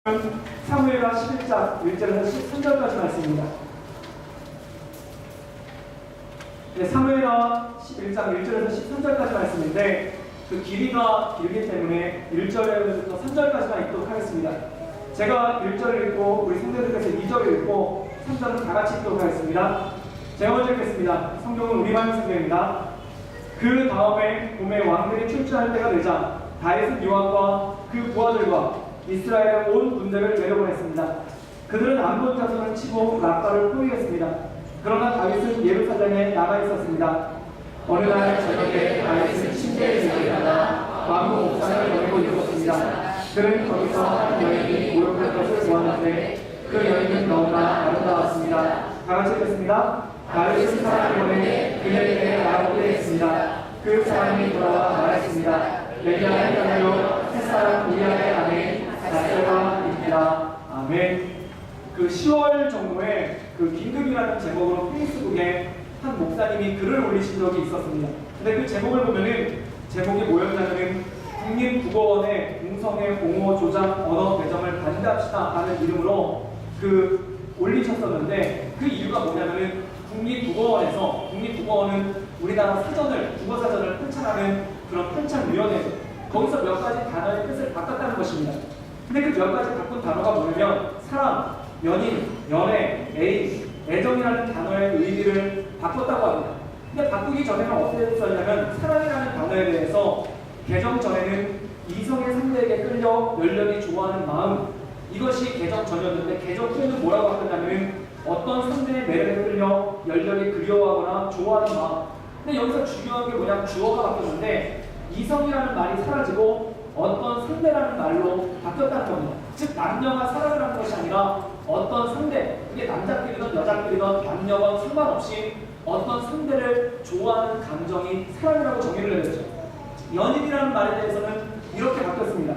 사무엘하 11장 1절에서 13절까지 말씀입니다. 네, 사무엘하 11장 1절에서 13절까지 말씀인데 그 길이가 길기 때문에 1절부터 3절까지만 읽도록 하겠습니다. 제가 1절을 읽고 우리 성도들께서 2절을 읽고 3절은 다 같이 읽도록 하겠습니다. 제가 먼저 읽겠습니다. 성경은 우리말 성경입니다. 그 다음에 봄에 왕들이 출전할 때가 되자 다윗은 요압과 그 부하들과 이스라엘의 온 군대를 내려보냈습니다. 그들은 암몬 자손을 치고 라빠를 포위했습니다. 그러나 다윗은 예루살렘에 남아 있었습니다. 어느 날 저녁에 다윗은 침대에 들어가다 왕궁 옥상을 거닐고 있었습니다. 그는 거기서 한 여인이 모욕할 것을 보았는데 그 여인은 너무나 아름다웠습니다. 다 같이 읽겠습니다. 다윗은 사람을 보내 그녀에게 말하게 했습니다. 그 사람이 돌아와 말했습니다. 베냐민 자손 햇사람 우리아의 아내인 바세바입니다. 아멘. 그 10월 정도에 그 긴급이라는 제목으로 페이스북에 한 목사님이 글을 올리신 적이 있었습니다. 근데 그 제목을 보면은 제목이 뭐였냐면은 국립국어원의 공성의 옹호 조장 언어 배정을 반대합시다 라는 이름으로 그 올리셨었는데 그 이유가 뭐냐면은 국립국어원은 우리나라 사전을 국어사전을 편찬하는 그런 편찬위원회죠. 거기서 몇 가지 단어의 뜻을 바꿨다는 것입니다. 근데 그 몇 가지 바꾼 단어가 뭐냐면 사람, 연인, 연애, 애인, 애정이라는 단어의 의미를 바꿨다고 합니다. 근데 바꾸기 전에는 어떻게 썼냐면 사랑이라는 단어에 대해서 개정 전에는 이성의 상대에게 끌려 열렬히 좋아하는 마음, 이것이 개정 전이었는데 개정 후에는 뭐라고 바꿨냐면 어떤 상대의 매력에 끌려 열렬히 그리워하거나 좋아하는 마음. 근데 여기서 중요한 게 뭐냐면 주어가 바뀌었는데 이성이라는 말이 사라지고 어떤 상대라는 말로 바뀌었다는 겁니다. 즉 남녀가 사랑을 하는 것이 아니라 어떤 상대, 그게 남자끼리든 여자끼리든 남녀건 상관없이 어떤 상대를 좋아하는 감정이 사랑이라고 정의를 내렸죠. 연인이라는 말에 대해서는 이렇게 바뀌었습니다.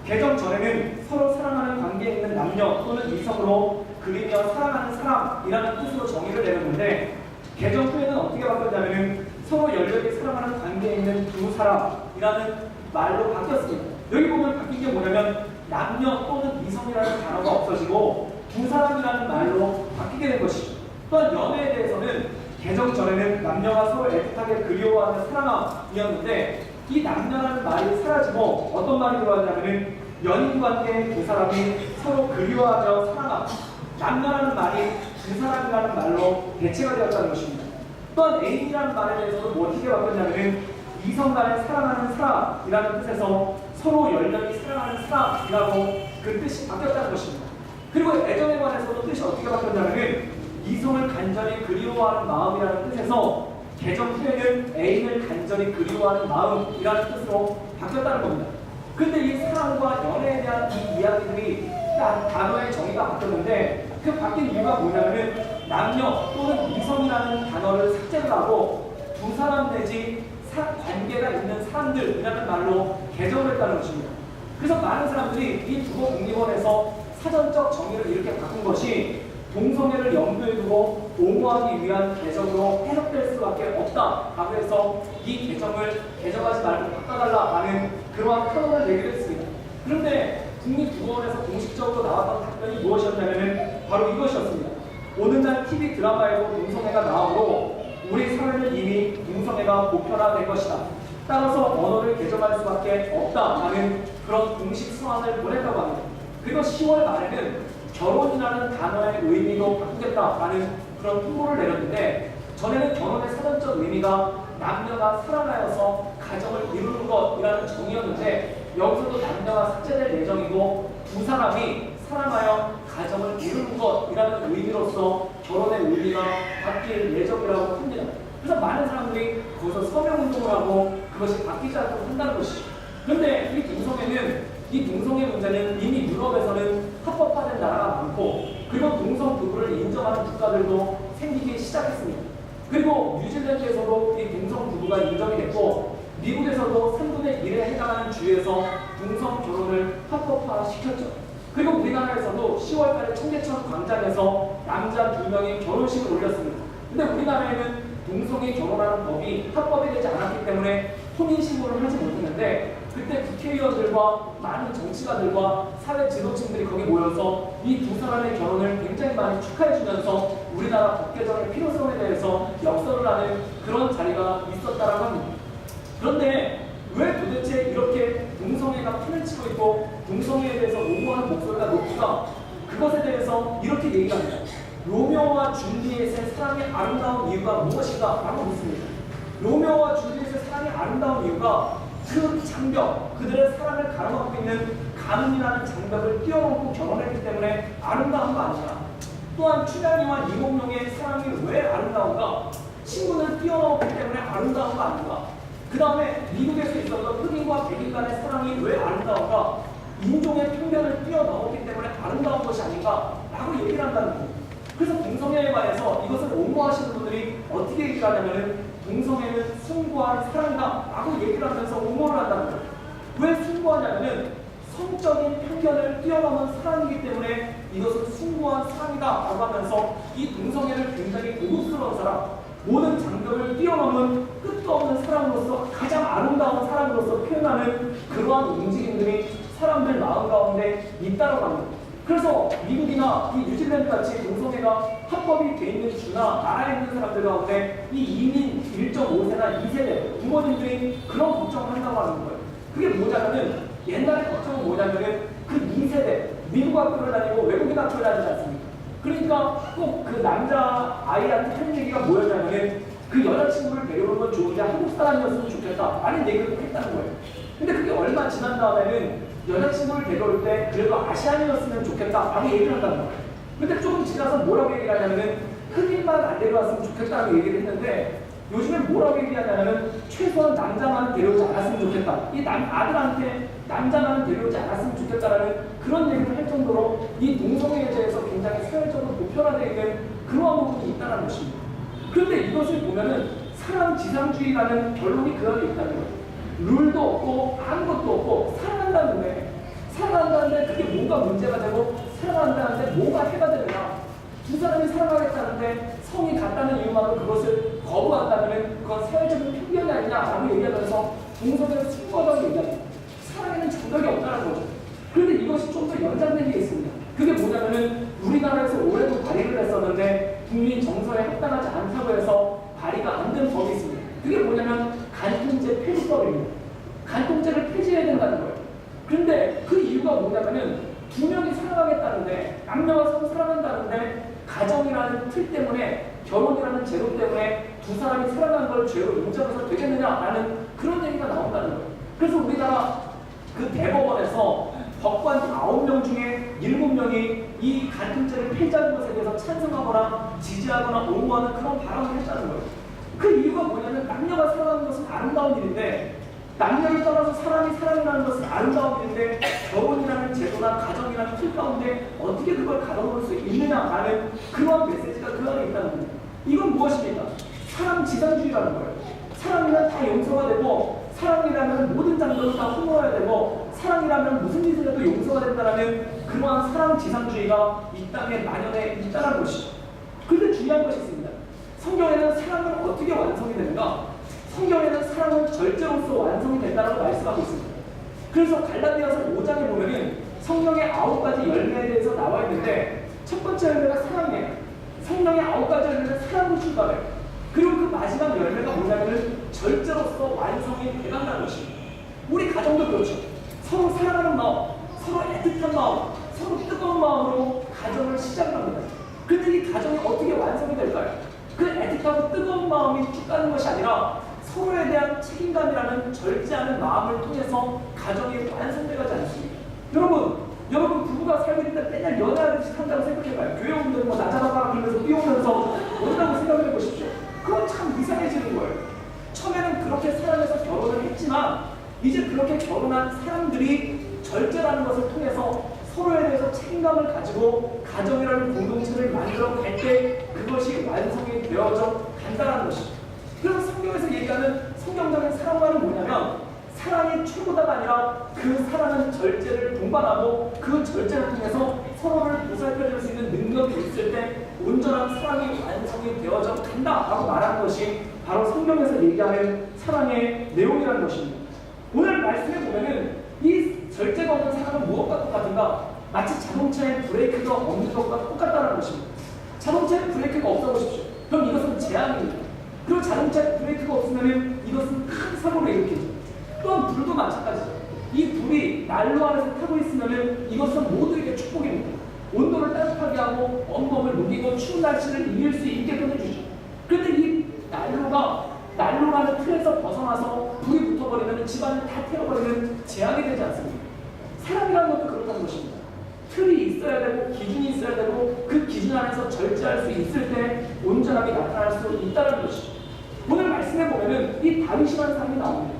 개정 전에는 서로 사랑하는 관계에 있는 남녀 또는 이성으로 그리며 사랑하는 사람이라는 뜻으로 정의를 내렸는데 개정 후에는 어떻게 바뀌었냐면 서로 열렬히 사랑하는 관계에 있는 두 사람이라는 말로 바뀌었습니다. 여기 보면 바뀐 게 뭐냐면 남녀 또는 이성이라는 단어가 없어지고 두 사람이라는 말로 바뀌게 된 것이죠. 또한 연애에 대해서는 개정 전에는 남녀가 서로 애틋하게 그리워하는 사랑함이었는데 이 남녀라는 말이 사라지고 어떤 말이 들어왔냐면 연인관계의 두 사람이 서로 그리워하며 사랑함, 남녀라는 말이 두 사람이라는 말로 대체가 되었다는 것입니다. 또한 애인이라는 말에 대해서도 뭐 어떻게 바뀌었냐면 이성 간에 사랑하는 사람이라는 뜻에서 서로 열렬히 사랑하는 사람이라고 그 뜻이 바뀌었다는 것입니다. 그리고 애정에 관해서도 뜻이 어떻게 바뀌었냐면 이성을 간절히 그리워하는 마음이라는 뜻에서 개정 후에는 애인을 간절히 그리워하는 마음이라는 뜻으로 바뀌었다는 겁니다. 근데 이 사랑과 연애에 대한 이 이야기들이 단어의 정의가 바뀌었는데 그 바뀐 이유가 뭐냐면 남녀 또는 이성이라는 단어를 삭제를 하고 두 사람 내지 관계가 있는 사람들이라는 말로 개정을 했다는 것입니다. 그래서 많은 사람들이 이 국어국립원에서 사전적 정의를 이렇게 바꾼 것이 동성애를 염두에 두고 옹호하기 위한 개정으로 해석될 수밖에 없다라고 해서 이 개정을 개정하지 말고 바꿔달라라는 그러한 탄원을 내기로 했습니다. 그런데 국립국어원에서 공식적으로 나왔던 답변이 무엇이었냐면 바로 이것이었습니다. 오늘날 TV 드라마에도 동성애가 나오고 우리 사회는 이미 동성애가 보편화된 것이다. 따라서 언어를 개정할 수밖에 없다라는 그런 공식 서한을 보냈다고 합니다. 그리고 10월 말에는 결혼이라는 단어의 의미도 바꾸겠다라는 그런 통보를 내렸는데 전에는 결혼의 사전적 의미가 남녀가 사랑하여서 가정을 이루는 것이라는 정의였는데 여기서도 남녀가 삭제될 예정이고 두 사람이 사랑하여 가정을 이루는 것이라는 의미로서 결혼의 의미가 바뀔 예정이라고 합니다. 그래서 많은 사람들이 거기서 서명운동을 하고 그것이 바뀌지 않도록 한다는 것이죠. 그런데 이 동성애 문제는 이미 유럽에서는 합법화된 나라가 많고 그리고 동성 부부를 인정하는 국가들도 생기기 시작했습니다. 그리고 뉴질랜드에서도 이 동성 부부가 인정이 됐고 미국에서도 3분의 1에 해당하는 주에서 동성 결혼을 합법화시켰죠. 그리고 우리나라에서도 10월달에 청계천 광장에서 남자 2명이 결혼식을 올렸습니다. 근데 우리나라에는 동성이 결혼하는 법이 합법이 되지 않았기 때문에 혼인신고를 하지 못했는데 그때 국회의원들과 많은 정치가들과 사회 지도층들이 거기 모여서 이 두 사람의 결혼을 굉장히 많이 축하해주면서 우리나라 법개정의 필요성에 대해서 역설을 하는 그런 자리가 있었다라고 합니다. 그런데 왜 도대체 이렇게 동성애가 판을 치고 있고 동성애에 대해서 옹호하는 목소리가 높을까? 그것에 대해서 이렇게 얘기합니다. 로미오와 줄리엣의 사랑의 아름다운 이유가 무엇인가? 라고 묻습니다. 로미오와 줄리엣의 사랑의 아름다운 이유가 그 장벽, 그들의 사랑을 가로막고 있는 가문이라는 장벽을 뛰어넘고 결혼했기 때문에 아름다운 거 아니냐. 또한 춘향이와 이몽룡의 사랑이 왜 아름다운가? 친구는 뛰어넘었기 때문에 아름다운 거 아닌가? 그 다음에 미국에서 있었던 흑인과 백인 간의 사랑이 왜 아름다운가? 인종의 편견을 뛰어넘었기 때문에 아름다운 것이 아닌가? 라고 얘기를 한다는 거예요. 그래서 동성애에 관해서 이것을 옹호하시는 분들이 어떻게 얘기를 하냐면은 동성애는 숭고한 사랑이다 라고 얘기를 하면서 옹호를 한다는 거예요. 왜 숭고하냐면은 성적인 편견을 뛰어넘은 사랑이기 때문에 이것은 숭고한 사랑이다 라고 하면서 이 동성애를 굉장히 고급스러운 사랑, 모든 장벽을 뛰어넘은 끝도 없는 사랑으로서 가장 아름다운 사랑으로서 표현하는 그러한 움직임들이 사람들 마음 가운데 있다고 합니다. 그래서 미국이나 이 뉴질랜드 같이 동성애가 합법이 돼 있는 주나 나라에 있는 사람들 가운데 이 이민 1.5세나 2세대 부모님들이 그런 걱정을 한다고 하는 거예요. 그게 뭐냐면은 옛날에 걱정은 뭐냐면은 그 2세대 미국 학교를 다니고 외국인 학교를 다니지 않습니까? 그러니까 꼭 그 남자 아이한테 하는 얘기가 뭐였냐면은 그 여자친구를 데려오는 건 좋은데 한국 사람이었으면 좋겠다 라는 얘기를 했다는 거예요. 근데 그게 얼마 지난 다음에는 여자친구를 데려올 때 그래도 아시안이었으면 좋겠다 라고 얘기를 한다는 거예요. 근데 조금 지나서 뭐라고 얘기를 하냐면은 흑인만 안 데려왔으면 좋겠다고 얘기를 했는데 요즘엔 뭐라고 얘기하냐면은 최소한 남자만 데려오지 않았으면 좋겠다. 이 아들한테 남자만 데려오지 않았으면 좋겠다라는 그런 얘기를 할 정도로 이 동성애에 대해서 굉장히 사회적으로 보편화되어 있는 그러한 부분이 있다는 것입니다. 그런데 이것을 보면은 사람 지상주의라는 결론이 그 안에 있다는 거예요. 룰도 없고 아무것도 없고 사랑한다는데 그게 뭐가 문제가 되고 사랑한다는데 뭐가 해가 되느냐. 두 사람이 사랑하겠다는데 성이 같다는 이유만으로 그것을 거부한다면 그건 사회적인 편견이 아니냐라고 얘기하면서 동성애를 숭고하다고 얘기합니다. 사랑에는 장벽이 없다는 거죠. 그런데 이것이 좀 더 연장된 게 있습니다. 그게 뭐냐면은 우리나라에서 올해도 발의를 했었는데 국민 정서에 합당하지 않다고 해서 발의가 안 된 법이 있습니다. 그게 뭐냐면 간통죄 폐지법입니다. 간통죄를 폐지해야 된다는 거예요. 그런데 그 이유가 뭐냐면은 두 명이 사랑하겠다는데 남녀가 서로 사랑한다는데 가정이라는 틀 때문에 결혼이라는 제도 때문에 두 사람이 사랑하는 걸 죄로 인정해서 되겠느냐라는 그런 얘기가 나온다는 거예요. 그래서 우리나라 그 대법원에서 법관 9명 중에 7명이 이 간통죄를 폐지하는 것에 대해서 찬성하거나 지지하거나 옹호하는 그런 발언을 했다는 거예요. 그 이유가 뭐냐면 남녀가 사랑하는 것은 아름다운 일인데 남녀를 떠나서 사람이 사랑이라는 것은 아름다운 일인데 결혼이라는 제도나 가정이라는 틀 가운데 어떻게 그걸 가둬놓을 수 있느냐라는 그런 메시지가 그 안에 있다는 겁니다. 이건 무엇입니까? 사랑 지상주의라는 거예요. 사랑이란 다 용서가 되고 사랑이라면 모든 장벽을 다 허물어야 되고 사랑이라면 무슨 짓을 해도 용서가 된다는 그러한 사랑 지상주의가 이 땅에 만연해 있다는 것이죠. 그런데 중요한 것이 있습니다. 성경에는 사랑은 어떻게 완성이 되는가? 성경에는 사랑은 절제로서 완성이 된다고 말씀하고 있습니다. 그래서 갈라디아서 5장에 보면은 성령의 9가지 열매에 대해서 나와 있는데 첫 번째 열매가 사랑이에요. 성령의 9가지 열매는 사랑으로 출발해요. 그리고 그 마지막 열매가 뭐냐면은 절제로서 완성이 돼간다는 것입니다. 우리 가정도 그렇죠. 서로 사랑하는 마음, 서로 애틋한 마음, 서로 뜨거운 마음으로 가정을 시작합니다. 그런데 이 가정이 어떻게 완성이 될까요? 그 애틋하고 뜨거운 마음이 쭉 가는 것이 아니라 서로에 대한 책임감이라는 절제하는 마음을 통해서 가정이 완성돼가지 않습니다. 여러분 부부가 살고 있을 때 맨날 연애하듯이 산다고 생각해봐요. 교회 오면 뭐 나자나바라 그러면서 뛰어오면서 온다고 생각을 해보십시오. 그건 참 이상해지는 거예요. 처음에는 그렇게 사랑해서 결혼을 했지만 이제 그렇게 결혼한 사람들이 절제라는 것을 통해서 서로에 대해서 책임감을 가지고 가정이라는 공동체를 만들어 갈 때 그것이 완성이 되어져 간다는 것입니다. 그래서 성경에서 얘기하는 성경적인 사랑과는 뭐냐면 사랑이 최고다가 아니라 그 사랑은 절제를 동반하고 그 절제를 통해서 서로를 보살펴줄 수 있는 능력이 있을 때 온전한 사랑이 완성이 되어져 간다라고 말하는 것이 바로 성경에서 얘기하는 사랑의 내용이라는 것입니다. 오늘 말씀에 보면은 이 절제가 없는 사람은 무엇과 똑같은가? 마치 자동차에 브레이크가 없는 것과 똑같다는 것입니다. 자동차에 브레이크가 없어 보십시오. 그럼 이것은 재앙입니다. 그리고 자동차에 브레이크가 없으면 이것은 큰 사고를 일으키죠. 또한 불도 마찬가지죠. 이 불이 난로 안에서 타고 있으면 이것은 모두에게 축복입니다. 온도를 따뜻하게 하고 온몸을 녹이고 추운 날씨를 이길 수 있게끔 해주죠. 그런데 이 난로라는 틀에서 벗어나서 불이 붙어버리면 집안을 다 태워버리는 재앙이 되지 않습니까? 사람이라는 것도 그렇다는 것입니다. 틀이 있어야 되고 기준이 있어야 되고 그 기준 안에서 절제할 수 있을 때 온전함이 나타날 수 있다는 것이죠. 오늘 말씀에 보면은 이 다윗이라는 사람이 나옵니다.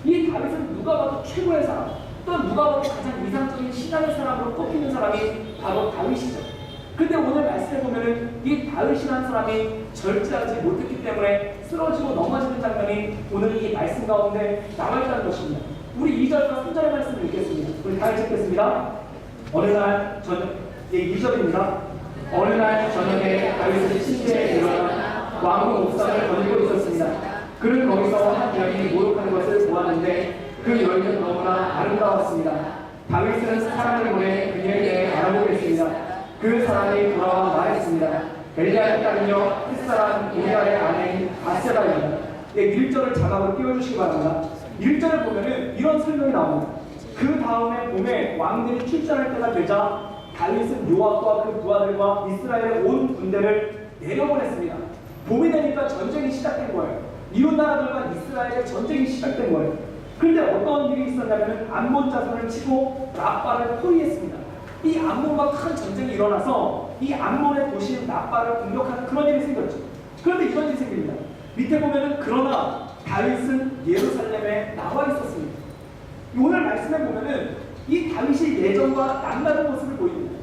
이 다윗은 누가 봐도 최고의 사람, 또 누가 봐도 가장 이상적인 신앙의 사람으로 꼽히는 사람이 바로 다윗이죠. 근데 오늘 말씀에 보면은 이 다윗이라는 사람이 절제하지 못했기 때문에 쓰러지고 넘어지는 장면이 오늘 이 말씀 가운데 나와 있다는 것입니다. 우리 2절과 3절의 말씀을 읽겠습니다. 우리 다 읽겠습니다. 어느 날 저녁, 2절입니다. 어느 날 저녁에 다윗은 침대에 일어나 왕궁 옥상을 거닐고 있었습니다. 그는 거기서 한 여인이 모욕하는 것을 보았는데 그 여인은 너무나 아름다웠습니다. 다윗은 사람을 보내 그녀에 대해 알아보겠습니다. 그 사람이 돌아와 말했습니다. 엘리야의 딸이며 햇사람 우리아의 아내인 바세바입니다. 1절을 자막으로 띄워주시기 바랍니다. 1절을 보면은 이런 설명이 나옵니다. 그 다음에 봄에 왕들이 출전할 때가 되자 다윗은 요압과 그 부하들과 이스라엘의 온 군대를 내려보냈습니다. 봄이 되니까 전쟁이 시작된 거예요. 이웃 나라들과 이스라엘의 전쟁이 시작된 거예요. 그런데 어떤 일이 있었냐면 암몬 자손을 치고 라빠를 포위했습니다. 이 암몬과 큰 전쟁이 일어나서 이 암몬의 도시인 라빠를 공격하는 그런 일이 생겼죠. 그런데 이런 일이 생깁니다. 밑에 보면은 그러나 다윗은 예루살렘에 나와 있었습니다. 오늘 말씀에 보면은 이 다윗이 예전과 남다른 모습을 보입니다.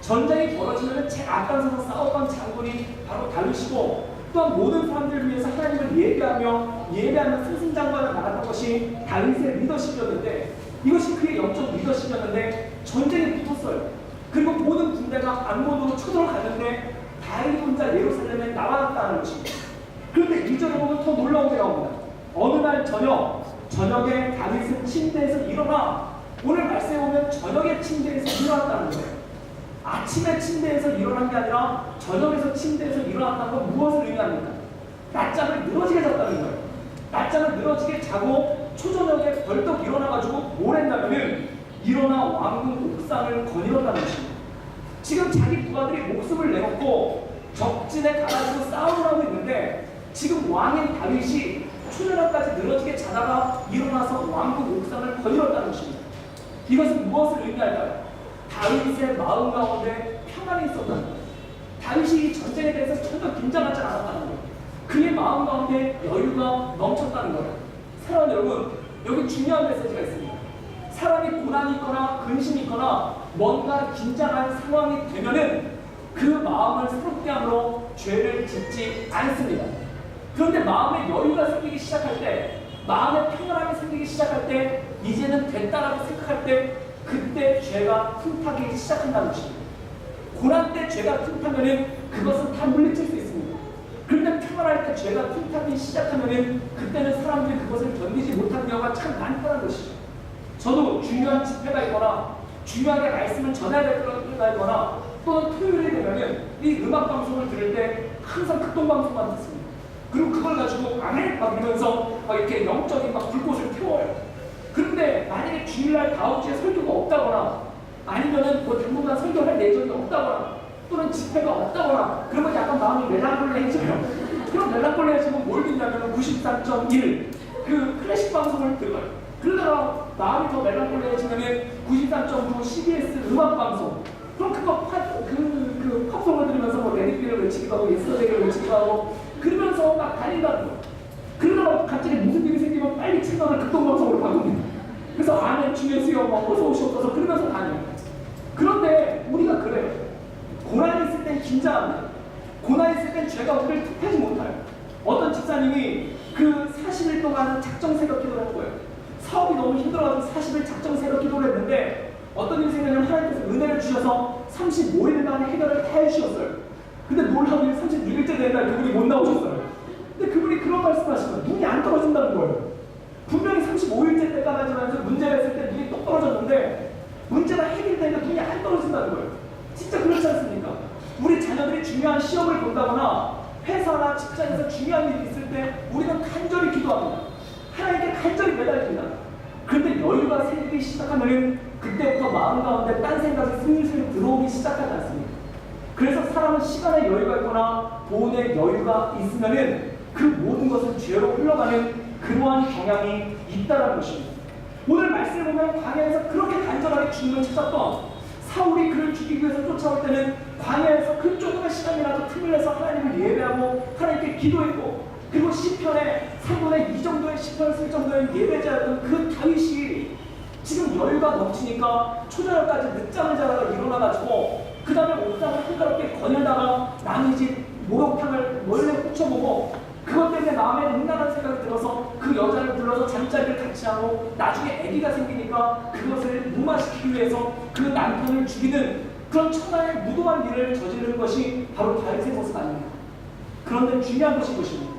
전쟁이 벌어지면 제일 앞장서서 싸웠던 장군이 바로 다윗이고 또한 모든 사람들을 위해서 하나님을 예배하며 승승장구하며 나갔던 것이 다윗의 리더십이었는데 이것이 그의 영적 리더십이었는데 전쟁이 붙었어요. 그리고 모든 군대가 암몬으로 쳐들어갔는데 다윗 혼자 예루살렘에 나왔다는 것입니다. 그런데 2절에 보면 더 놀라운 게 나옵니다. 어느 날 저녁에 다윗은 침대에서 일어나 오늘 말씀에 보면 저녁에 침대에서 일어났다는 거예요. 아침에 침대에서 일어난 게 아니라 저녁에서 침대에서 일어났다는 건 무엇을 의미합니까? 낮잠을 늘어지게 잤다는 거예요. 낮잠을 늘어지게 자고 초저녁에 벌떡 일어나가지고 뭘 했냐면은 일어나 왕궁 옥상을 거닐었다는 것입니다. 지금 자기 부하들이 목숨을 내놓고 적진에 가가지고 싸움을 하고 있는데 지금 왕인 다윗이 초저녁까지 늘어지게 자다가 일어나서 왕궁 옥상을 거닐었다는 것입니다. 이것은 무엇을 의미할까요? 다윗의 마음 가운데 평안이 있었다는 거예요. 다윗이 이 전쟁에 대해서 전혀 긴장하지 않았다는 거예요. 그의 마음 가운데 여유가 넘쳤다는 거예요. 사랑하는 여러분, 여기 중요한 메시지가 있습니다. 사람이 고난이 있거나 근심이 있거나 뭔가 긴장한 상황이 되면은 그 마음을 새롭게 함으로 죄를 짓지 않습니다. 그런데 마음에 여유가 생기기 시작할 때, 마음의 평안함이 생기기 시작할 때, 이제는 됐다라고 생각할 때 그때 죄가 틈타기 시작한다는 것입니다. 고난 때 죄가 틈타면은 그것은 다 물리칠 수 있습니다. 그런데 평안할 때 죄가 틈타기 시작하면은 그때는 사람들이 그것을 견디지 못하는 경우가 참 많다는 것이죠. 저도 중요한 집회가 있거나 중요하게 말씀을 전해야 될 때가 있거나 또는 토요일이 되면은 이 음악 방송을 들을 때 항상 극동방송만 듣습니다. 그리고 그걸 가지고 아멘 막 이러면서 막 이렇게 영적인 막 불꽃을 태워요. 그런데 만약에 주일날 다음 주에 설교가 없다거나 아니면은 뭐 당분간 설교할 예정이 없다거나 또는 집회가 없다거나 그러면 약간 마음이 멜랑콜리해져요. 그럼 멜랑콜리해지면 뭘 듣냐면 93.1 그 클래식 방송을 들어요. 그러다가 마음이 더 멜랑콜리해지면 93.9 CBS 음악 방송. 그럼 그거 그 팝송을 들으면서 뭐 레디비를 외치기도 하고 예스터데이를 외치기도 하고 그러면서 막 달린다는 거예요. 그러다가 갑자기 무슨 일이 생기면 빨리 채널을 극동방송으로 바꿉니다. 그래서 아멘 주의 수여 막 어서 오시옵소서 그러면서 다녀요. 그런데 우리가 그래요. 고난이 있을 땐 긴장합니다. 고난이 있을 땐 죄가 우리를 툭하지 못해요. 어떤 집사님이 그 40일 동안 작정 새벽 기도를 한 거예요. 사업이 너무 힘들어가지고 40일 작정 새벽 기도를 했는데 어떤 일이 생겼냐면 하나님께서 은혜를 주셔서 35일간 해결을 다 해주셨어요. 근데 놀라운 일 36일째 되는 날 그분이 못 나오셨어요. 근데 그분이 그런 말씀을 하시면 눈이 안 떨어진다는 거예요. 분명히 35일째 때까지 하면서 문제가 있을 때 눈이 똑 떨어졌는데 문제가 해결되니까 눈이 안 떨어진다는 거예요. 진짜 그렇지 않습니까? 우리 자녀들이 중요한 시험을 본다거나 회사나 직장에서 중요한 일이 있을 때 우리는 간절히 기도합니다. 하나님께 간절히 매달립니다. 그런데 여유가 생기기 시작하면 그때부터 마음 가운데 딴 생각이 슬슬 들어오기 시작하지 않습니까? 그래서 사람은 시간의 여유가 있거나 돈의 여유가 있으면은 그 모든 것은 죄로 흘러가는 그러한 경향이 있다는 것입니다. 오늘 말씀을 보면 광야에서 그렇게 간절하게 주님을 찾았던 사울이 그를 죽이기 위해서 쫓아올 때는 광야에서 그 조금의 시간이라도 틈을 내서 하나님을 예배하고 하나님께 기도했고, 그리고 시편에 3분의 2 정도의 시편을 쓸 정도의 예배자였던 그 다윗이 지금 여유가 넘치니까 초저녁까지 늦잠을 자다가 일어나가지고 그 다음에 옥상을 한가롭게 거닐다가 남의 집 목욕탕을 몰래 훔쳐보고 그것 때문에 마음에 음란한 생각이 들어서 그 여자를 불러서 잠자리를 같이 하고 나중에 아기가 생기니까 그것을 무마시키기 위해서 그 남편을 죽이는 그런 천하의 무도한 일을 저지르는 것이 바로 다윗의 모습 아닙니까? 그런데 중요한 것이 무엇입니까?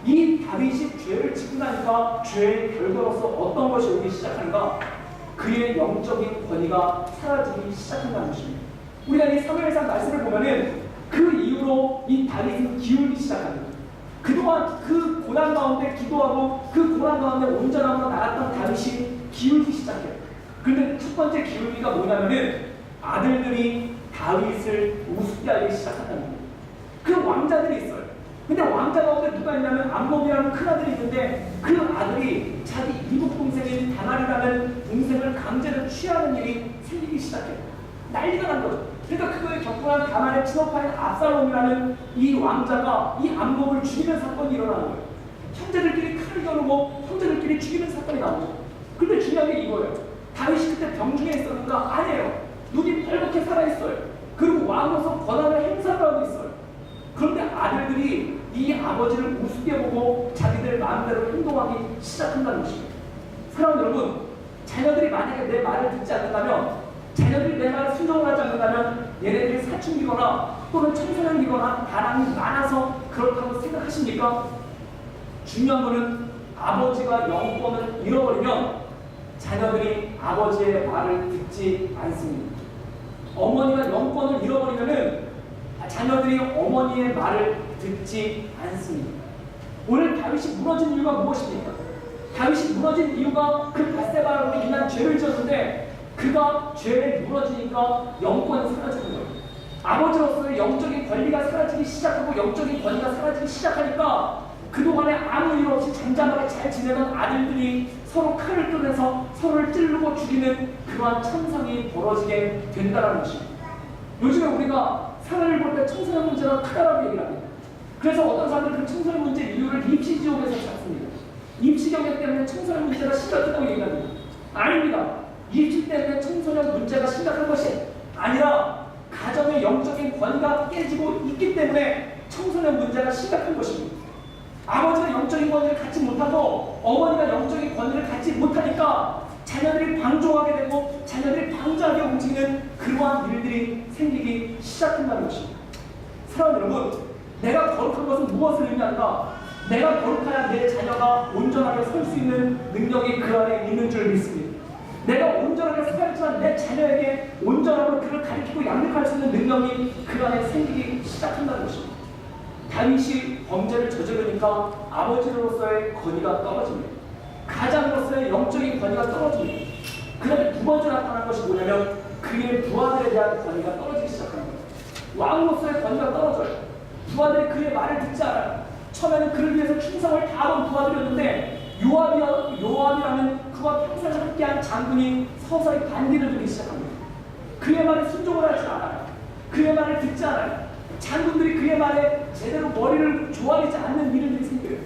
이 다윗이 죄를 짓고 나니까 죄의 결과로서 어떤 것이 오기 시작하는가? 그의 영적인 권위가 사라지기 시작한다는 것입니다. 우리가 이 사무엘상 말씀을 보면은 그 이후로 이 다윗은 기울기 시작합니다. 그동안 그 고난 가운데 기도하고 그 고난 가운데 온전함으로 나갔던 다윗이 기울기 시작해요. 그런데 첫 번째 기울기가 뭐냐면은 아들들이 다윗을 우습게 하기 시작한다는 거예요. 그 왕자들이 있어요. 근데 왕자 가운데 누가 있냐면 암몬이라는 큰 아들이 있는데 그 아들이 자기 이복 동생인 다말이라는 동생을 강제로 취하는 일이 생기기 시작해요. 난리가 난 거죠. 그러니까 그거에 격분한 다말의 친오빠인 압살롬이라는 이 왕자가 이 암몬을 죽이는 사건이 일어나는 거예요. 형제들끼리 칼을 겨누고 형제들끼리 죽이는 사건이 나오죠. 근데 중요한 게 이거예요. 다윗이 그때 병중에 있었는가? 아니에요. 눈이 빨갛게 살아있어요. 그리고 왕으로서 권한을 행사를 하고 있어요. 그런데 아들들이 이 아버지를 우습게 보고 자기들 마음대로 행동하기 시작한다는 것입니다. 사랑하는 여러분, 자녀들이 만약에 내 말을 듣지 않는다면, 자녀들이 내 말을 순종을 하지 않는다면 얘네들이 사춘기거나 또는 청소년이거나 바람이 많아서 그렇다고 생각하십니까? 중요한 것은 아버지가 영권을 잃어버리면 자녀들이 아버지의 말을 듣지 않습니다. 어머니가 영권을 잃어버리면은 자녀들이 어머니의 말을 듣지 않습니다. 오늘 다윗이 무너진 이유가 무엇입니까? 다윗이 무너진 이유가 그 밧세바로 인한 죄를 지었는데 그가 죄를 무너지니까 영권이 사라지는 거예요. 아버지로서의 영적인 권리가 사라지기 시작하고 영적인 권위가 사라지기 시작하니까 그동안에 아무 일 없이 잠잠하게 잘 지내던 아들들이 서로 칼을 꺼내서 서로를 찌르고 죽이는 그러한 참상이 벌어지게 된다는 것입니다. 요즘에 우리가 사회를 볼 때 청소년 문제가 크다라고 얘기를 합니다. 그래서 어떤 사람들은 그 청소년 문제 이유를 입시지옥에서 찾습니다. 입시 경력 때문에 청소년 문제가 심각하다고 얘기합니다. 아닙니다. 입시 때문에 청소년 문제가 심각한 것이 아니라 가정의 영적인 권위가 깨지고 있기 때문에 청소년 문제가 심각한 것입니다. 아버지가 영적인 권위를 갖지 못하고 어머니가 영적인 권위를 갖지 못하니까 자녀들이 방종하게 되고 자녀들이 방자하게 움직이는 그러한 일들이 생기기 시작한다는 것입니다. 사랑하는 여러분, 내가 거룩한 것은 무엇을 의미하는가? 내가 거룩해야 내 자녀가 온전하게 설 수 있는 능력이 그 안에 있는 줄 믿습니다. 내가 온전하게 살지만 내 자녀에게 온전함으로 그를 가르치고 양육할 수 있는 능력이 그 안에 생기기 시작한다는 것입니다. 다윗이 범죄를 저지르니까 아버지로서의 권위가 떨어집니다. 가장으로서의 영적인 권위가 떨어집니다. 그 다음에 두 번째 나타난 것이 뭐냐면 그의 부하들에 대한 권위가 떨어지기 시작합니다. 왕으로서의 권위가 떨어져요. 부하들이 그의 말을 듣지 않아요. 처음에는 그를 위해서 충성을 다하던 부하들이었는데 요압이라는 그와 평생을 함께한 장군이 서서히 반기를 들기 시작합니다. 그의 말에 순종을 하지 않아요. 그의 말을 듣지 않아요. 장군들이 그의 말에 제대로 머리를 조아리지 않는 일들이 생겨요.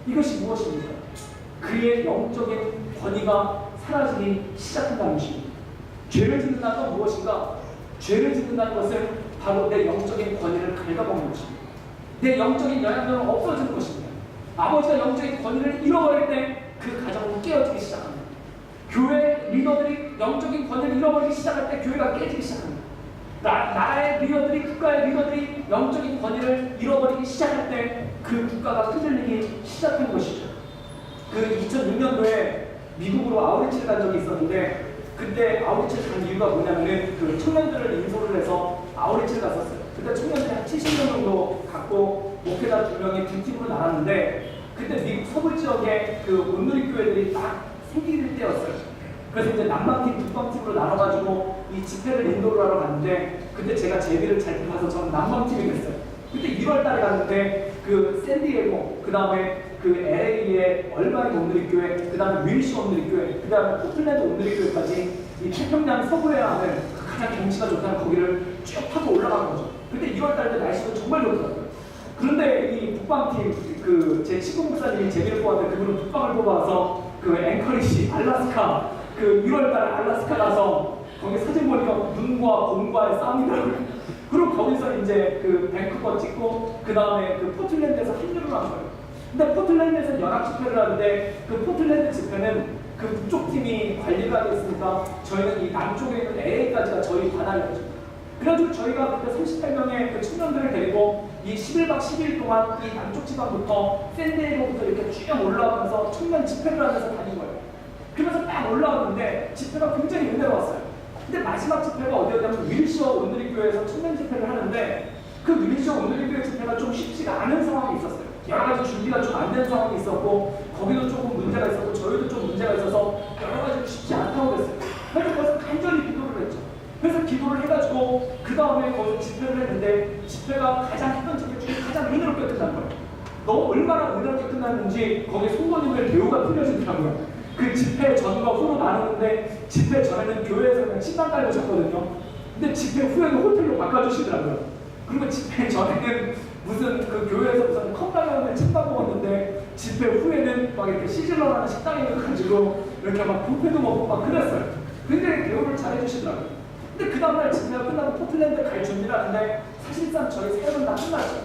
이것이 무엇입니까? 그의 영적인 권위가 사라지기 시작한다는 것입니다. 죄를 짓는다는 건 무엇인가? 죄를 짓는다는 것은 바로 내 영적인 권위를 갉아먹는 것입니다. 내 영적인 영향력은 없어지는 것입니다. 아버지가 영적인 권위를 잃어버릴 때 그 가정은 깨어지기 시작합니다. 교회 리더들이 영적인 권위를 잃어버리기 시작할 때 교회가 깨지기 시작합니다. 나라의 리더들이, 국가의 리더들이 영적인 권위를 잃어버리기 시작할 때 그 국가가 흔들리기 시작한 것이죠. 그 2006년도에 미국으로 아우리치를 간 적이 있었는데 그때 아우리치를 간 이유가 뭐냐면은 그 청년들을 인솔을 해서 아우리치를 갔었어요. 그때 청년들이 한 70명 정도 갖고 목회자 2명이 두 팀으로 나눴는데 그때 미국 서부 지역에 그 온누리 교회들이 딱 생길 때였어요. 그래서 이제 남방팀, 북방팀으로 나눠가지고 이 집회를 인도를 하러 갔는데 그때 제가 제비를 잘 타서 저는 남방팀이 됐어요. 그때 1월 달에 갔는데 그 샌디에고, 그 다음에 그 LA의 얼바인 온누리 교회, 그 다음에 윌시 온누리 교회, 그 다음에 포틀랜드 온누리 교회까지 이 태평양 서부에 하는 가장 경치가 좋다는 거기를 쭉 타고 올라간 거죠. 그때 2월 달에 날씨도 정말 좋더라고요. 그런데 이 북방팀, 그 제 친구 목사님이 제비를 뽑았는데 그분은 북방을 뽑아서 그 앵커리시, 알라스카, 그 1월 달에 알라스카 가서 거기 사진 보니까 눈과 곰과의 싸움이더라고요. 그리고 거기서 이제 그 밴쿠버 찍고 그 다음에 그 포틀랜드에서 합류를 한 거예요. 근데 포틀랜드에서 연합 집회를 하는데 그 포틀랜드 집회는 그 북쪽 팀이 관리가 되어 있으니까 저희는 이 남쪽에 있는 LA까지가 저희 관할이었죠. 그래가지고 저희가 그때 38명의 그 청년들을 데리고 이 11박 12일 동안 이 남쪽 지방부터 샌디에고부터 이렇게 쭉 올라가면서 청년 집회를 하면서 다닌 거예요. 그러면서 딱 올라왔는데 집회가 굉장히 은혜로웠어요. 근데 마지막 집회가 어디였냐면 윌시어 온누리 교회에서 청년 집회를 하는데 그 윌시어 온누리 교회 집회가 좀 쉽지가 않은 상황이 있었어요. 여러 가지 준비가 좀 안 된 상황이 있었고 거기도 조금 문제가 있었고 저희도 좀 문제가 있어서 여러 가지로 쉽지 않다고 그랬어요. 그래서 거기서 간절히 기도를 했죠. 그래서 기도를 해가지고 그 다음에 거기서 집회를 했는데 집회가 가장 했던 집회 중에 가장 은혜롭게 끝난 거예요. 너무 얼마나 은혜롭게 끝났는지 거기 송도님들 대우가 틀려지더라고요. 그 집회 전과 후로 나누는데 집회 전에는 교회에서 그냥 침낭 깔고 잤거든요. 근데 집회 후에는 호텔로 바꿔주시더라고요. 그리고 집회 전에는 무슨 그 교회에서 무슨 컵라면을 찬밥 먹었는데 집회 후에는 막 이렇게 시즐러라는 식당에 가가지고 이렇게 막 뷔페도 먹고 막 그랬어요. 굉장히 대우를 잘해주시더라고요. 근데 그 다음날 집회가 끝나고 포틀랜드 갈 준비를 하는데 사실상 저희 사역은 다 끝났죠.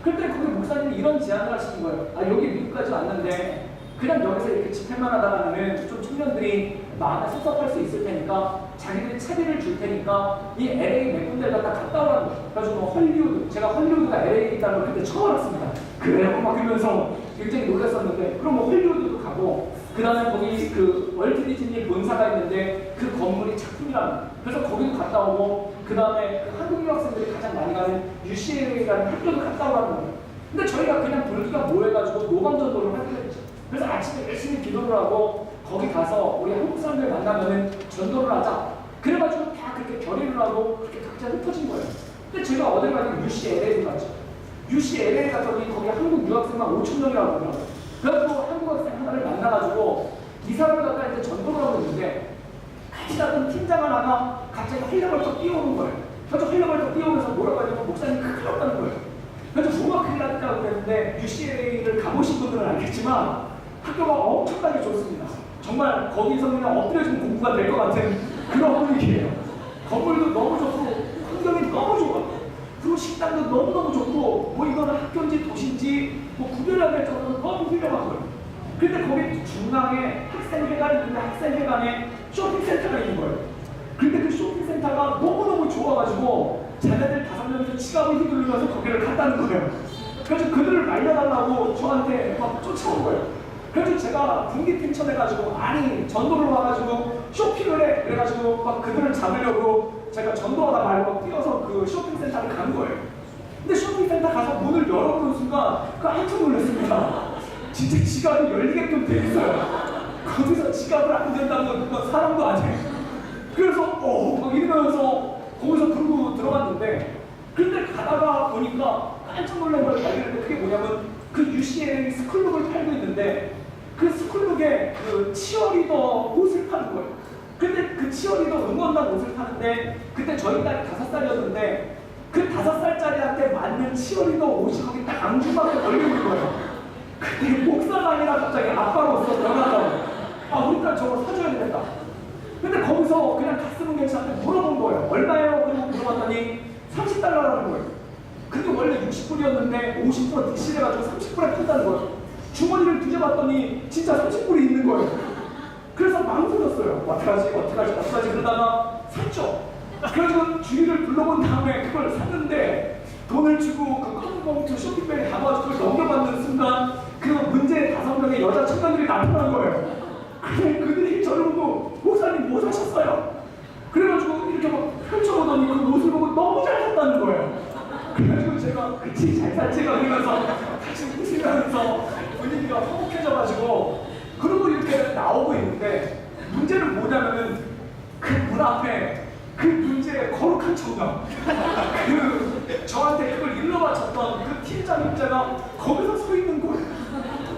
그때 거기 목사님이 이런 제안을 하시는 거예요. 아 여기 미국까지 왔는데 그냥 여기서 이렇게 집회만 하다가는 좀 청년들이 마음에 섭섭할 수 있을 테니까 자기들이 차비를 줄 테니까 이 LA 몇 군데 갔다 오라는 거예요. 그래가지고 헐리우드, 제가 헐리우드가 LA에 있다는 걸 그때 처음 알았습니다. 그래요? 막 그러면서 굉장히 놀랐었는데 그럼 뭐 헐리우드도 가고 그 다음에 거기 그 월트 디즈니 본사가 있는데 그 건물이 작품이라는 거예요. 그래서 거기도 갔다 오고 그 다음에 그 한국 유학생들이 가장 많이 가는 UCLA라는 학교도 갔다 오라는 거예요. 근데 저희가 그냥 불기가 모여가지고 노방전도를 하게 됐죠. 그래서 아침에 열심히 기도를 하고 거기 가서 우리 한국 사람들 만나면은 전도를 하자. 그래가지고 다 그렇게 결의를 하고 그렇게 각자 흩어진 거예요. 근데 제가 어딜 가냐면 UCLA를 갔죠. UCLA 갔더니 거기 한국 유학생만 5,000명이라고 하더라고요. 그래서 한국 학생 하나를 만나가지고 이 사람을 갖다 이제 전도를 하고 있는데 같이 갔던 팀장 하나가 갑자기 헐레벌떡 뛰어오는 거예요. 그래서 헐레벌떡 뛰어오면서 뭐라고 하냐면 목사님 큰일 났다는 거예요. 그래서 뭐가 큰일 났다고 그랬는데 UCLA를 가보신 분들은 알겠지만 학교가 엄청나게 좋습니다. 정말 거기서 그냥 엎드려진 공부가 될 것 같은 그런 분위기예요. 건물도 너무 좋고 환경이 너무 좋아. 그리고 식당도 너무너무 좋고 뭐 이거는 학교인지 도시인지 뭐 구별해야 될 정도로 너무 훌륭한 거예요. 근데 거기 중앙에 학생회관이 있는데 학생회관에 쇼핑센터가 있는 거예요. 근데 그 쇼핑센터가 너무너무 좋아가지고 자네들 5명이서 지갑을 휘둘리면서 거기를 갔다는 거예요. 그래서 그들을 말려달라고 저한테 막 쫓아온 거예요. 그래서 제가 군기팀 쳐내가지고 아니 전도를 와가지고 쇼핑을 해 그래가지고 막 그들을 잡으려고 제가 전도하다 말고 뛰어서 그 쇼핑센터를 간 거예요. 근데 쇼핑센터 가서 문을 열어보는 순간 깜짝 놀랐습니다. 진짜 지갑이 열리게끔 돼 있어요. 거기서 지갑을 안 된다는 건 사람도 아니에요. 그래서 막 이러면서 거기서 그러고 들어갔는데 근데 가다가 보니까 깜짝 놀란 걸 발견했는데 그게 뭐냐면 그 UCLA 스쿨룩을 팔고 있는데 그 스쿨룩에 그 치어리더 옷을 파는 거예요. 근데 그 치어리더 응원단 옷을 파는데 그때 저희 딸이 5살이었는데 그 5살짜리한테 맞는 치어리더 옷이 거기 딱 앙주막에 걸려있는 거예요. 그때 목사가 아니라 갑자기 아빠로서 변하다고 우리 딸 저거 사줘야 되겠다. 근데 거기서 그냥 가스분 경씨한테 물어본 거예요. 얼마예요? 그리고 물어봤더니 $30라는 거예요. 근데 원래 60불이었는데 50% 득실해가지고 30불에 판다는 거예요. 주머니를 뒤져봤더니 진짜 30불이 있는 거예요. 그래서 망설였어요. 어떡하지 그러다가 샀죠. 그래서 주위를 둘러본 다음에 그걸 샀는데 돈을 주고 그 커브봉투 쇼핑백에 담아서 그걸 넘겨받는 순간 그 문제 5명의 이렇게 여자 청년들이 나타난 거예요. 그래, 그들이 저를 보고 목사님 뭐 사셨어요? 그래가지고 이렇게 막 펼쳐보더니 그 옷을 보고 너무 잘 샀다는 거예요. 그래가지고 제가 그치 잘 샀지가 이러면서 같이 웃으면서 분위기가 화목해져가지고 그러고 이렇게 나오고 있는데 문제는 뭐냐면은 그 문 앞에 그 문제의 거룩한 청년 그 저한테 그걸 일러 바쳤던 그 팀장 형제가 거기서 서 있는 거예요.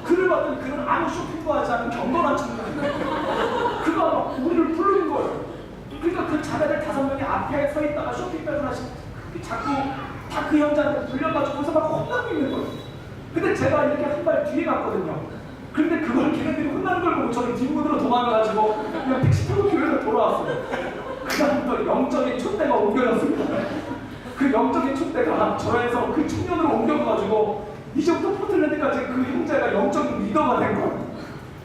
그를 봤더니 그는 아무 쇼핑도 하지 않은 경건한 청년이에요. 그가 막 우리를 부르는 거예요. 그러니까 그 자매들 5명이 앞에 서 있다가 쇼핑백을 하시 자꾸 다 그 형제한테 불려가지고서 막 혼나고 있는 거예요. 근데 제가 이렇게 한 발 뒤에 갔거든요. 근데 그걸 걔네들이 혼나는 걸 보고 저는 뒷문으로 도망가가지고 그냥 택시 타고 교회로 돌아왔어요. 그 다음부터 영적인 촛대가 옮겨졌습니다. 그 영적인 촛대가 저에서 그 청년으로 옮겨가지고 이제부터 포틀랜드까지 그 형제가 영적인 리더가 된 거예요.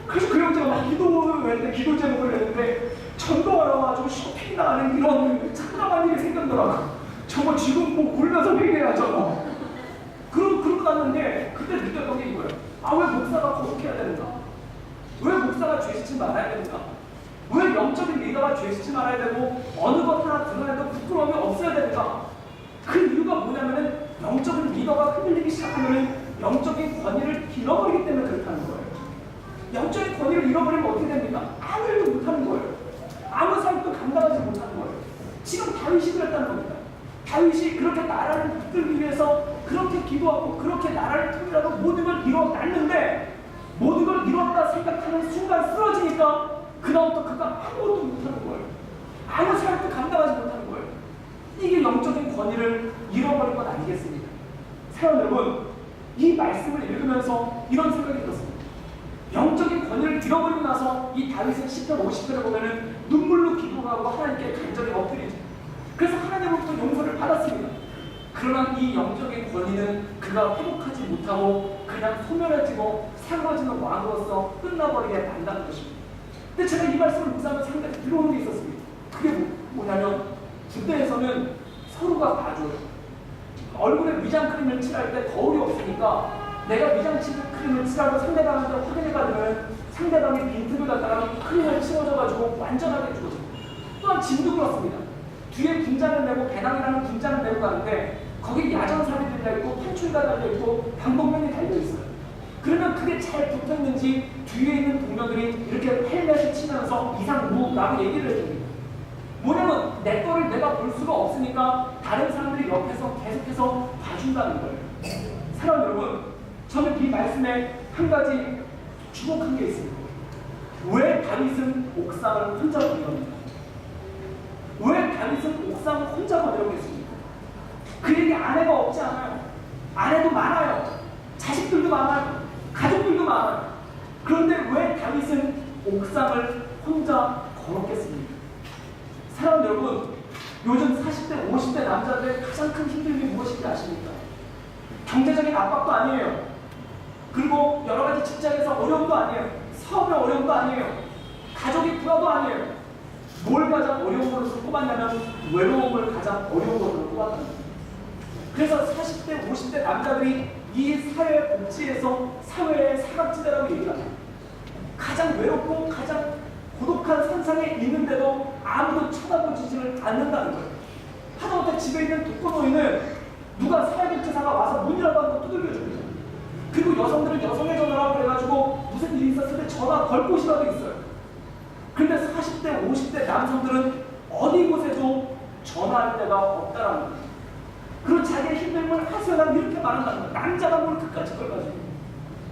그래서 그 형제가 막 기도를 할 때 기도 제목을 냈는데 전도하러 와가지고 쇼핑 나가는 이런 참담한 일이 생겼더라고. 정말 지금 뭐 울면서 회개하잖아. 그러고 났는데 그때 느꼈던 게 이거예요. 아, 왜 목사가 거룩해야 되는가? 왜 목사가 죄짓지 말아야 되는가? 왜 영적인 리더가 죄짓지 말아야 되고 어느 것 하나 드러내도 부끄러움이 없어야 되는가? 그 이유가 뭐냐면은 영적인 리더가 흔들리기 시작하면은 영적인 권위를 잃어버리기 때문에 그렇다는 거예요. 영적인 권위를 잃어버리면 어떻게 됩니까? 아무 일도 못하는 거예요. 아무 삶도 감당하지 못하는 거예요. 지금 다윗이 그랬다는 겁니다. 다윗이 그렇게 나라를 붙들기 위해서 그렇게 기도하고 그렇게 나라를 통일하고 모든 걸 이뤄놨는데 모든 걸 이뤘다 생각하는 순간 쓰러지니까 그다음부터 그가 아무것도 못하는 거예요. 아무 삶도 감당하지 못하는 거예요. 이게 영적인 권위를 잃어버린 것 아니겠습니까? 사랑하는 여러분, 이 말씀을 읽으면서 이런 생각이 들었습니다. 영적인 권위를 잃어버리고 나서 이 다윗의 시편 50편을 보면은 눈물로 기도하고 하나님께 간절히 엎드리죠. 그래서 하나님으로부터 용서를 받았습니다. 그러나 이 영적인 권위는 그가 회복하지 못하고 그냥 소멸해지고 사그러지는 왕으로서 끝나버리게 만다는 것입니다. 근데 제가 이 말씀을 묵상하면서 한 가지 들어오는 게 있었습니다. 그게 뭐냐면 군대에서는 서로가 봐줘요. 얼굴에 위장 크림을 칠할 때 거울이 없으니까 내가 위장 크림을 칠하고 상대방한테 확인해 받으면 상대방이 빈틈을 갖다가 크림을 칠해줘가지고 완전하게 해주거든요. 또한 짐도 그렇습니다. 뒤에 군장을 메고 배낭이라는 군장을 메고 가는데 거기 야전삽이 달려있고 판출가 달려있고 방독면이 달려있어요. 그러면 그게 잘 붙어있는지 뒤에 있는 동료들이 이렇게 헬멧을 치면서 이상무라고 얘기를 해줍니다. 뭐냐면 내 거를 내가 볼 수가 없으니까 다른 사람들이 옆에서 계속해서 봐준다는 거예요. 사랑하는 여러분, 저는 이 말씀에 한 가지 주목한 게 있습니다. 왜 다윗은 옥상을 혼자 건너는가? 왜 다윗은 옥상을 혼자 건너겠습니까? 그에게 아내가 없지 않아요. 아내도 많아요. 자식들도 많아요. 가족들도 많아요. 그런데 왜 다윗은 옥상을 혼자 걸었겠습니까? 사랑하는 여러분, 요즘 40대, 50대 남자들의 가장 큰 힘듦이 무엇인지 아십니까? 경제적인 압박도 아니에요. 그리고 여러 가지 직장에서 어려움도 아니에요. 사업의 어려움도 아니에요. 가족이 불화도 아니에요. 뭘 가장 어려운 것으로 꼽았냐면 외로움을 가장 어려운 것으로 꼽았다는 거예요. 그래서 40대, 50대 남자들이 이 사회 복지에서 사회의 사각지대라고 얘기합니다. 가장 외롭고 가장 고독한 산상에 있는데도 아무도 쳐다보지를 않는다는 거예요. 하다못해 집에 있는 독거노인은 누가 사회복지사가 와서 문이라도 한번 두들겨줍니다. 그리고 여성들은 여성의 전화라고 그래가지고 무슨 일이 있었을 때 전화 걸 곳이라도 있어요. 그런데 40대, 50대 남성들은 어디 곳에도 전화할 데가 없다라는 거예요. 그리고 자기의 힘듦을 하소연하면 이렇게 말한다는 거예요. 남자가 뭘 그까짓 걸 가지고,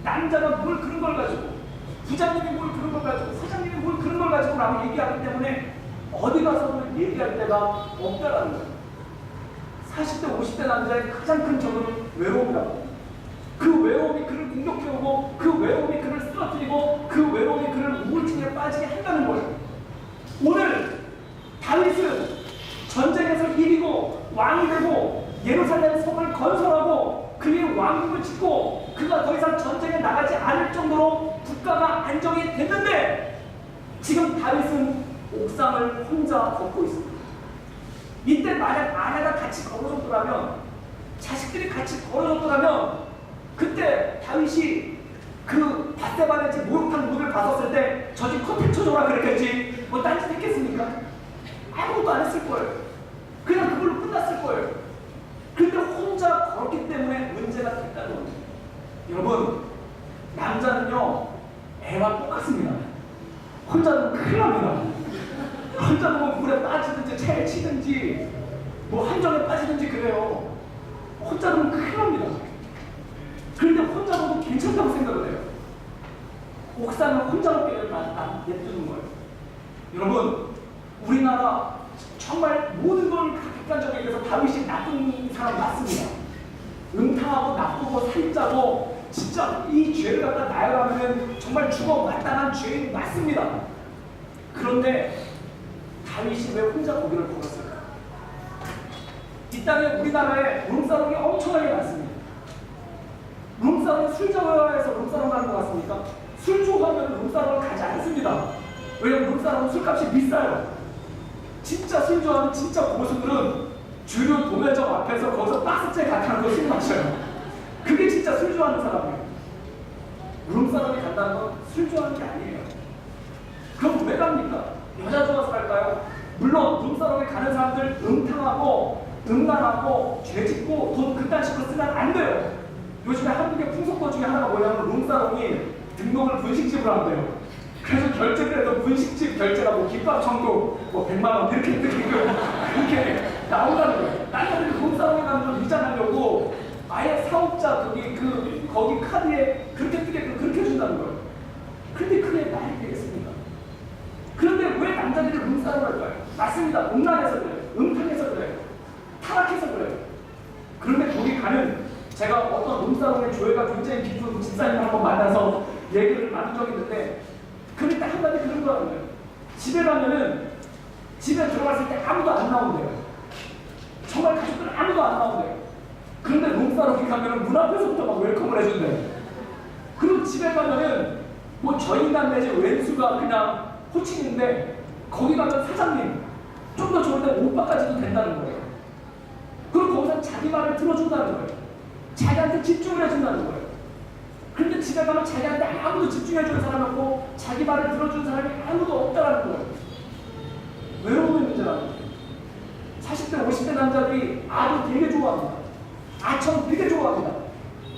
남자가 뭘 그런 걸 가지고, 부장님이 뭘 그런 걸 가지고, 사장님이 뭘 그런 걸 가지고 라고 얘기하기 때문에 어디 가서도 얘기할 데가 없다라는 거예요. 40대, 50대 남자의 가장 큰 적은 외로움이라고. 그 외로움이 그를 공격해오고 그 외로움이 그를 쓰러뜨리고 그 외로움이 그를 우울증에 빠지게 한다는 거예요. 오늘 다윗은 전쟁에서 이기고 왕이 되고 예루살렘 성을 건설하고 그의 왕국을 짓고 그가 더 이상 전쟁에 나가지 않을 정도로 국가가 안정이 됐는데 지금 다윗은 옥상을 혼자 걷고 있습니다. 이때 만약 아내가 같이 걸어줬더라면, 자식들이 같이 걸어줬더라면 그때 다윗이 그 바세바의 제 목욕탕 문을 봤었을 때 저 집 커튼 쳐줘라 그랬겠지 뭐 딴짓 했겠습니까? 아무것도 안 했을 거예요. 그냥 그걸로 끝났을 거예요. 근데 혼자 걸었기 때문에 문제가 됐다는 겁니다. 여러분, 남자는요 애와 똑같습니다. 혼자 두면 큰일 납니다. 혼자 두면 물에 빠지든지 차에 치든지 뭐 함정에 빠지든지 그래요. 혼자 두면 큰일 납니다. 그런데 혼자 두면 괜찮다고 생각을 해요. 옥상을 혼자 놓기를 냅두는 거예요. 여러분, 우리나라 정말 모든 걸 객관적으로 얘기해서 다윗이 나쁜 사람 맞습니다. 음탕하고 나쁘고 살자고 진짜 이 죄를 갖다 나열하면 정말 죽어 마땅한 죄인 맞습니다. 그런데 다윗이 왜 혼자 거기를 걸었을까? 이 땅에 우리나라에 룸사롱이 엄청나게 많습니다. 룸사롱 술 좋아해서 룸사롱 가는 것 같습니까? 술 좋아하면 룸사롱을 가지 않습니다. 왜냐면 룸사롱은 술값이 비싸요. 진짜 술 좋아하는 진짜 고수들은 주류 도매점 앞에서 거기서 박스째 같은 거 술 마셔요. 그게 진짜 술 좋아하는 사람이에요. 룸사롱에 간다는 건 술 좋아하는 게 아니에요. 그럼 왜 갑니까? 여자 좋아서 갈까요? 물론 룸사롱에 가는 사람들 음탕하고 음란하고 죄짓고 돈 그딴 식으로 쓰면 안 돼요. 요즘에 한국의 풍속법 중에 하나가 뭐냐면 룸사롱이 등록을 분식집으로 한대요. 그래서 결제를 해도 분식집 결제라고 김밥 천국 뭐 100만 원 그렇게 나온다는 거예요. 남자들이 룸사롱에 가는 걸 위장하려고 아예 사업자 거기 카드에 그렇게 뜨게끔 그렇게 해준다는 거예요. 근데 그게 말이 되겠습니까? 그런데 왜 남자들이 룸사롱을 할까요? 맞습니다. 음란해서 그래요. 음탕해서 그래요. 타락해서 그래요. 그런데 거기 가는 제가 어떤 룸사롱의 조회가 굉장히 깊은 집사님을 한번 만나서 얘기를 나눈 적이 있는데 그때 한마디 그런 거라는 거예요. 집에 가면은 집에 들어갔을 때 아무도 안 나온대요. 정말 가족들 아무도 안 나온대요. 그런데 룸사롱에 가면은 문 앞에서부터 막 웰컴을 해준대요. 그리고 집에 가면은 뭐 저인간 내지 왼수가 그냥 호칭인데 거기 가면 사장님 좀 더 좋을 때 오빠까지도 된다는 거예요. 그리고 거기서 자기 말을 들어준다는 거예요. 자기한테 집중을 해준다는 거예요. 그런데 집에 가면 자기한테 아무도 집중해주는 사람이 없고 자기 말을 들어주는 사람이 아무도 없다는 거예요. 외로움의 문제라는 거예요. 40대, 50대 남자들이 아도 되게 좋아합니다. 아청 되게 좋아합니다.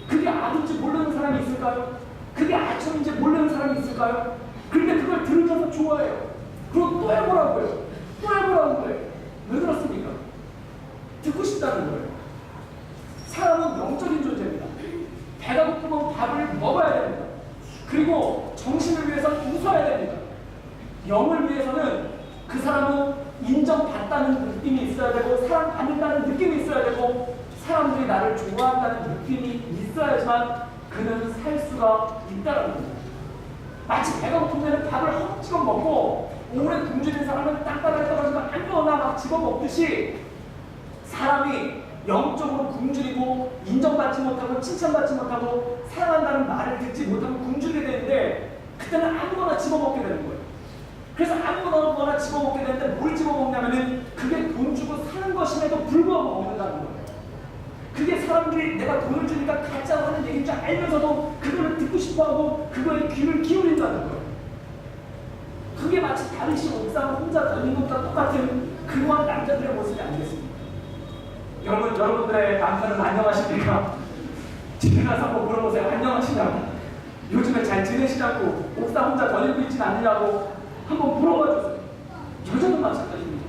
그게 아도인지 모르는 사람이 있을까요? 그게 아청인지 모르는 사람이 있을까요? 그런데 그걸 들으면서 좋아해요. 그리고 또 해보라고 해요. 또 해보라고 해요. 왜 그렇습니까? 듣고 싶다는 거예요. 사람은 영적인 존재입니다. 배가 고프면 밥을 먹어야 됩니다. 그리고 정신을 위해서 웃어야 됩니다. 영을 위해서는 그 사람은 인정받다는 느낌이 있어야 되고 사랑받는다는 느낌이 있어야 되고 사람들이 나를 좋아한다는 느낌이 있어야지만 그는 살 수가 있다는 겁니다. 마치 배가 고프면 밥을 헛찍어 먹고 오래 굶주린 사람은 땅바닥에 떨어지면 아무거나 막 집어먹듯이 사람이 영적으로 굶주리고 인정받지 못하고 칭찬받지 못하고 사랑한다는 말을 듣지 못하고 굶주리게 되는데 그때는 아무거나 집어먹게 되는 거예요. 그래서 아무거나 집어먹게 되는데 뭘 집어먹냐면은 그게 돈 주고 사는 것임에도 불구하고 먹는다는 거예요. 그게 사람들이 내가 돈을 주니까 가짜로 하는 얘기인 줄 알면서도 그거를 듣고 싶어하고 그거에 귀를 기울인다는 거예요. 그게 마치 다윗이 옥상을 혼자 다니는 것과 똑같은 그러한 남자들의 모습이 아니겠습니까? 여러분들의 남편은 안녕하십니까? 집에 가서 한번 물어보세요. 안녕하시냐고. 요즘에 잘 지내시냐고. 옥상 혼자 다니고 있진 않느냐고 한번 물어봐 주세요. 여자도 마찬가지입니다.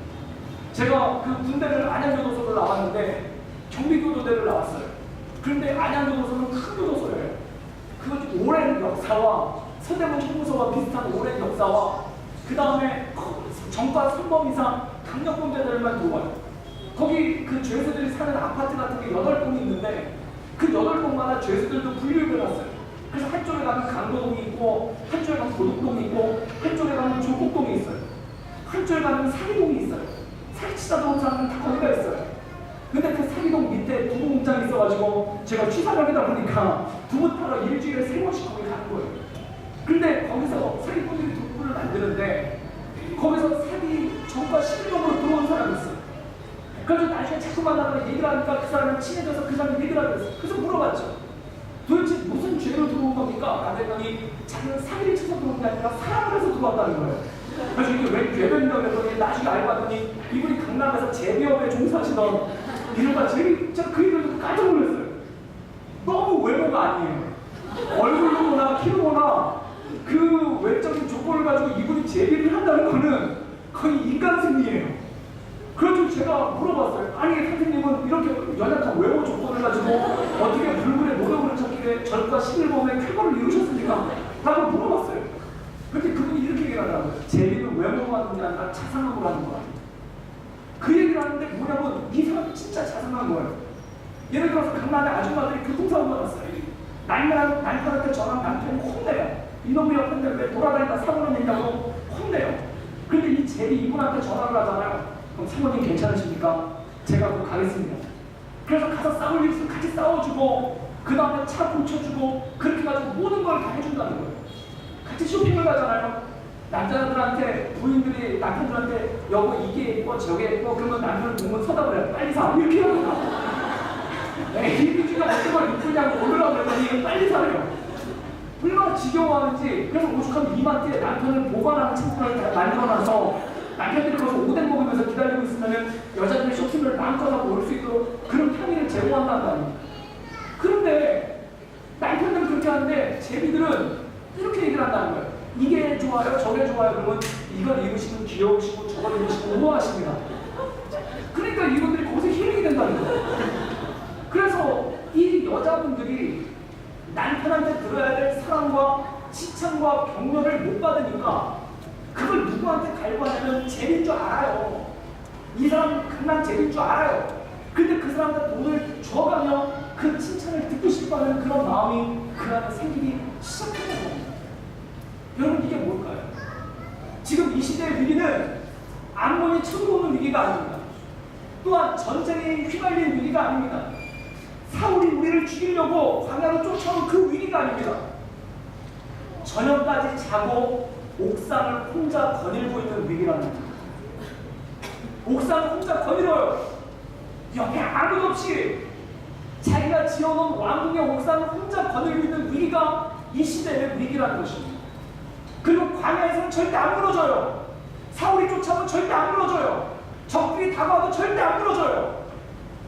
제가 그 군대를 안양교도소를 나왔는데 경비교도대를 나왔어요. 그런데 안양교도소는 큰 교도소예요. 그 오랜 역사와 서대문 형무소와 비슷한 오랜 역사와 그 다음에 전과 3범 이상 강력범죄자들만 들어와요. 거기 그 죄수들이 사는 아파트 같은 게 8동이 있는데 그 8동마다 죄수들도 분류를 해놨어요. 그래서 한쪽에 가면 강도동이 있고 한쪽에 가면 도둑동이 있고 한쪽에 가면 조국동이 있어요. 한쪽에 가면 사기동이 있어요. 사기치다 좋은 사람은 다 거기가 있어요. 근데 그 사기동 밑에 두부 공장이 있어가지고 제가 취사병이다 보니까 두부 타러 일주일에 3번씩 거기 가는 거예요. 근데 거기서 사기꾼들이 두부를 만드는데 거기서 사기 전과 11년으로 들어온 사람이 있어요. 그래서 나중에 자꾸 만나다가 얘기를 하니까 그 사람이 친해져서 그 사람이 얘기를 하고 있어요. 그래서 물어봤죠. 도대체 무슨 죄로 들어온 겁니까? 남자분이 자기는 사기를 쳐서 들어온 게 아니라 사랑을 해서 들어왔다는 거예요. 그래서 이게 왜 괴변이라고 그랬더니 나중에 알고 봤더니 이분이 강남에서 제비업에 종사하시던 이른바 제가 그 얘기를 듣고 깜짝 놀랐어요. 너무 외모가 아니에요. 얼굴로 보나 키로 보나 그 외적인 조건을 가지고 이분이 제비를 한다는 거는 거의 인간 승리예요. 그래서 제가 물어봤어요. 아니 선생님은 이렇게 연약한 외모 조건을 가지고 어떻게 불굴의 노력을 찾기에 절과 11범의 쾌거를 이루셨습니까? 라고 물어봤어요. 근데 그분이 이렇게 얘기를 하더라고요. 제비는 외모가 하는 게 아니라 자상함으로 하는 거야. 그 얘기를 하는데 뭐냐면 이 사람이 진짜 자상한 거예요. 예를 들어서 강남의 아줌마들이 교통사고 받았어요. 남편한테 전화한 남편이 혼내요. 이놈의 옆인데 왜 돌아다니다 사고를 낸다고 혼내요. 근데 이 제비 이분한테 전화를 하잖아요. 그럼 사모님 괜찮으십니까? 제가 곧 가겠습니다. 그래서 가서 싸울 일 있으면 같이 싸워주고 그 다음에 차 고쳐주고 그렇게 가지고 모든 걸 다 해준다는 거예요. 같이 쇼핑을 가잖아요. 남자들한테 부인들이 남편들한테 여보 이게 예뻐 저게 예뻐 그러면 남편은 보면 서다버려요. 빨리 사 이렇게 합니다. 이미지가 어떤 걸 이쁘냐고 올으라고 그랬더니 빨리 사래요. 얼마나 지겨워하는지. 그래서 오죽하면 이마트에 남편을 보관하는 창고를 만들어놔서 남편들이 거기서 오뎅 먹으면서 기다리고 있으면 여자들이 쇼핑을 마음껏 하고 올 수 있도록 그런 편의를 제공한다는 거 아닙니까? 그런데 남편들은 그렇게 하는데 제비들은 이렇게 얘기를 한다는 거예요. 이게 좋아요 저게 좋아요 그러면 이걸 입으시면 귀여우시고 저걸 입으시면 우아하십니다. 그러니까 이분들이 거기서 힐링이 된다는 거예요. 그래서 이 여자분들이 남편한테 들어야 될 사랑과 칭찬과 격려를 못 받으니까 그걸 누구한테 갈구하냐면 제비인 줄 알아요. 이 사람은 강남 제비인 줄 알아요. 근데 그 사람한테 돈을 줘가며 그 칭찬을 듣고 싶어하는 그런 마음이 그 안에 생기기 시작하는 겁니다. 여러분 이게 뭘까요? 지금 이 시대의 위기는 암몬이 쳐들어오는 위기가 아닙니다. 또한 전쟁에 휘말린 위기가 아닙니다. 사울이 우리를 죽이려고 광야로 쫓아온 그 위기가 아닙니다. 저녁까지 자고 옥상을 혼자 거닐고 있는 위기라는 겁니다. 옥상을 혼자 거닐어요. 옆에 아무도 없이 자기가 지어놓은 왕궁의 옥상을 혼자 거닐고 있는 위기가 이 시대의 위기라는 것입니다. 그리고 광야에서는 절대 안 무너져요. 사울이 쫓아오면 절대 안 무너져요. 적들이 다가와도 절대 안 무너져요.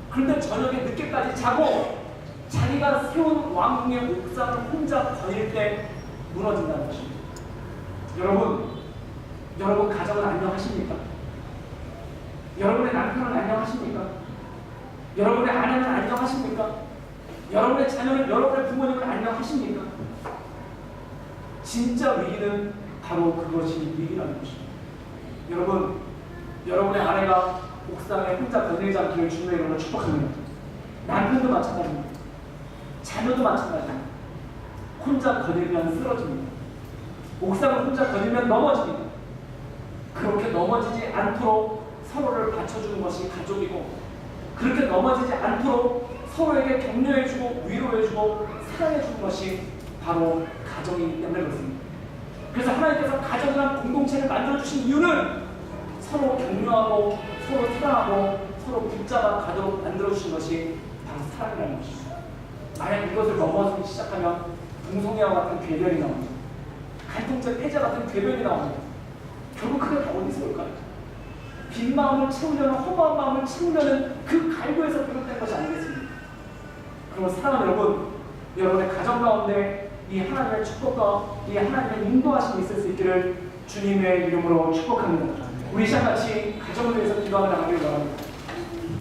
그런데 저녁에 늦게까지 자고 자기가 세운 왕궁의 옥상을 혼자 거닐 때 무너진다는 것입니다. 여러분 가정은 안녕하십니까? 여러분의 남편은 안녕하십니까? 여러분의 아내는 안녕하십니까? 여러분의 자녀는 여러분의 부모님은 안녕하십니까? 진짜 위기는 바로 그것이 위기라는 것입니다. 여러분의 아내가 옥상에 혼자 거닐지 않기를 주님의 이름으로 축복합니다. 남편도 마찬가지입니다. 자녀도 마찬가지입니다. 혼자 거닐면 쓰러집니다. 옥상을 혼자 거닐면 넘어집니다. 그렇게 넘어지지 않도록 서로를 받쳐주는 것이 가족이고 그렇게 넘어지지 않도록 서로에게 격려해주고 위로해주고 사랑해주는 것이 바로 가정이기 때문에 그렇습니다. 그래서 하나님께서 가정이란 공동체를 만들어주신 이유는 서로 격려하고 서로 사랑하고 서로 붙잡아 가도록 만들어주신 것이 바로 사랑이라는 것입니다. 만약 이것을 넘어서기 시작하면 동성애와 같은 괴변이 나옵니다. 갈등적 패자 같은 괴변이 나옵니다. 결국 그게 다 어디서 올까요? 빈 마음을 채우려는 허무한 마음을 채우려는 그 갈구에서 비롯된 것이 아니겠습니까? 그러면 사랑하는 여러분의 가정 가운데 이 하나님의 축복과 이 하나님의 인도하심이 있을 수 있기를 주님의 이름으로 축복합니다. 우리 시간같이 가정을 위해서 기도하며 나가기를 바랍니다.